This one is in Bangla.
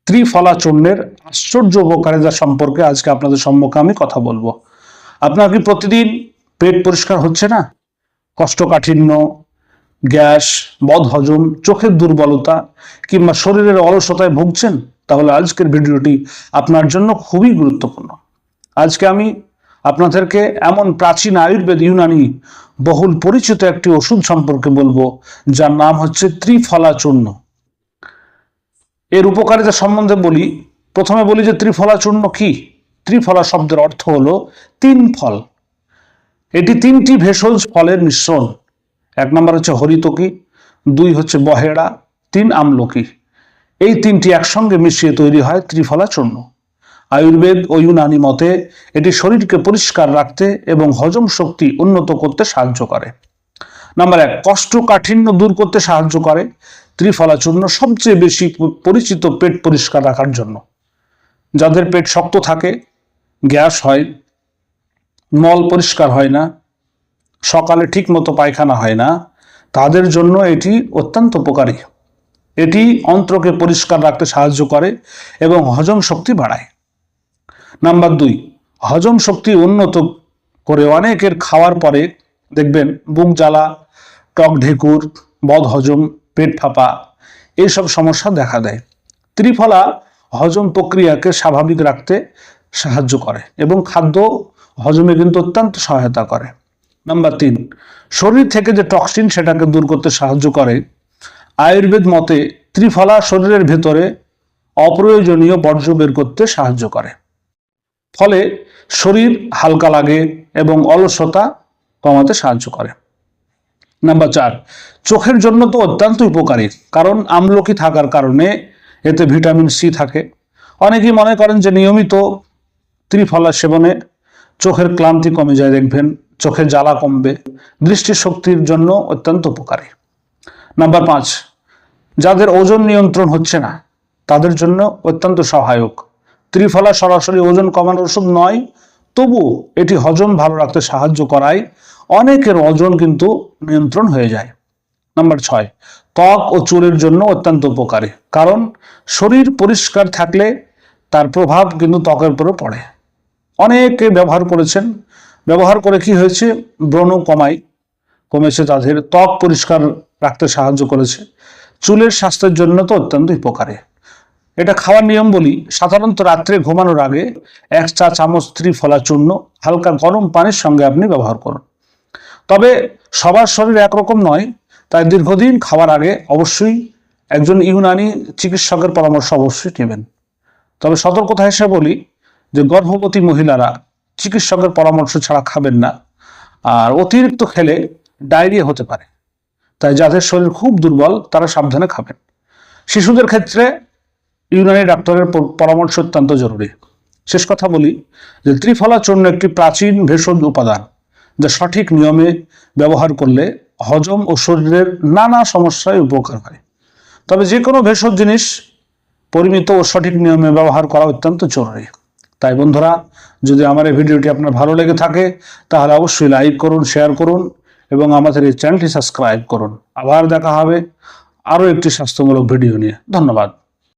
ত্রিফলা চূর্ণের আশ্চর্য উপকারিতা সম্পর্কে আজকে আপনাদের সম্মুখে আমি কথা বলবো। আপনার কি প্রতিদিন পেট পরিষ্কার হচ্ছে না? কোষ্ঠকাঠিন্য, গ্যাস, বদহজম, চোখের দুর্বলতা কিংবা শরীরের অলসতায় ভুগছেন? তাহলে আজকের ভিডিওটি আপনার জন্য খুবই গুরুত্বপূর্ণ। আজকে আমি আপনাদেরকে এমন প্রাচীন আয়ুর্বেদ ইউনানি বহুল পরিচিত একটি ওষুধ সম্পর্কে বলবো, যার নাম হচ্ছে ত্রিফলা চূর্ণ। এর উপকারিতা সম্বন্ধে বলি। প্রথমে বলি যে ত্রিফলা চূর্ণ কি। ত্রিফলা শব্দের অর্থ হলো তিন ফল। এটি তিনটি ভেষজ ফলের মিশ্রণ। এক নম্বর হচ্ছে হরিতকি, দুই হচ্ছে বহেড়া, তিন আমলকি। এই তিনটি একসঙ্গে মিশিয়ে তৈরি হয় ত্রিফলা চূর্ণ। আয়ুর্বেদ ও ইউনানি মতে এটি শরীরকে পরিষ্কার রাখতে এবং হজম শক্তি উন্নত করতে সাহায্য করে। নাম্বার এক, কোষ্ঠকাঠিন্য দূর করতে সাহায্য করে। ত্রিফলা চূর্ণ সবচেয়ে বেশি পরিচিত পেট পরিষ্কার রাখার জন্য। যাদের পেট শক্ত থাকে, গ্যাস হয়, মল পরিষ্কার হয় না, সকালে ঠিক মতো পায়খানা হয় না, তাদের জন্য এটি অত্যন্ত উপকারী। এটি অন্ত্রকে পরিষ্কার রাখতে সাহায্য করে এবং হজম শক্তি বাড়ায়। নাম্বার দুই, হজম শক্তি উন্নত করে। অনেকের খাওয়ার পরে দেখবেন বুক জ্বালা, টক ঢেকুর, বদহজম, পেট ফাঁপা এইসব সমস্যা দেখা দেয়। ত্রিফলা হজম প্রক্রিয়াকে স্বাভাবিক রাখতে সাহায্য করে এবং খাদ্য হজমে কিন্তু অত্যন্ত সহায়তা করে। নাম্বার তিন, শরীর থেকে যে টক্সিন সেটাকে দূর করতে সাহায্য করে। আয়ুর্বেদ মতে ত্রিফলা শরীরের ভেতরে অপ্রয়োজনীয় বর্জ্য বের করতে সাহায্য করে। ফলে শরীর হালকা লাগে এবং অলসতা কমাতে সাহায্য করে। নাম্বার চার, চোখের জন্য তো অত্যন্ত উপকারী, কারণ আমলকি থাকার কারণে এতে ভিটামিন সি থাকে। অনেকেই মনে করেন যে নিয়মিত ত্রিফলা সেবনে চোখের ক্লান্তি কমে যায়, দেখবেন চোখের জ্বালা কমবে, দৃষ্টিশক্তির জন্য অত্যন্ত উপকারী। নাম্বার পাঁচ, যাদের ওজন নিয়ন্ত্রণ হচ্ছে না তাদের জন্য অত্যন্ত সহায়ক। ত্রিফলা সরাসরি ওজন কমানোর ওষুধ নয়, তবু এটি হজম ভালো রাখতে সাহায্য করায় অনেকের ওজন কিন্তু নিয়ন্ত্রণ হয়ে যায়। নাম্বার ছয়, ত্বক ও চুলের জন্য অত্যন্ত উপকারী, কারণ শরীর পরিষ্কার থাকলে তার প্রভাব কিন্তু ত্বকের উপরে পড়ে। অনেকে ব্যবহার করেছেন, ব্যবহার করে কি হয়েছে, ব্রণ কমেছে, তাদের ত্বক পরিষ্কার রাখতে সাহায্য করেছে। চুলের স্বাস্থ্যের জন্য তো অত্যন্ত উপকারী। এটা খাওয়ার নিয়ম বলি, সাধারণত রাত্রে ঘুমানোর আগে 1 চা চামচ ত্রিফলা চূর্ণ হালকা গরম পানির সঙ্গে আপনি ব্যবহার করুন। তবে সবার শরীর একরকম নয়, তাই দীর্ঘদিন খাওয়ার আগে অবশ্যই একজন ইউনানি চিকিৎসকের পরামর্শ অবশ্যই নেবেন। তবে সতর্কতা হিসেবে বলি যে গর্ভবতী মহিলারা চিকিৎসকের পরামর্শ ছাড়া খাবেন না, আর অতিরিক্ত খেলে ডায়রিয়া হতে পারে। তাই যাদের শরীর খুব দুর্বল তারা সাবধানে খাবেন। শিশুদের ক্ষেত্রে ইউনানি ডাক্তারের পরামর্শ অত্যন্ত জরুরি। শেষ কথা বলি যে ত্রিফলা চূর্ণ একটি প্রাচীন ভেষজ উপাদান, যা সঠিক নিয়মে ব্যবহার করলে হজম ও শরীরের নানা সমস্যায় উপকার হয়। তবে যে কোনো ভেষজ জিনিস পরিমিত ও সঠিক নিয়মে ব্যবহার করা অত্যন্ত জরুরি। তাই বন্ধুরা, যদি আমার এই ভিডিওটি আপনার ভালো লেগে থাকে তাহলে অবশ্যই লাইক করুন, শেয়ার করুন এবং আমাদের এই চ্যানেলটি সাবস্ক্রাইব করুন। আবার দেখা হবে আরও একটি স্বাস্থ্যমূলক ভিডিও নিয়ে। ধন্যবাদ।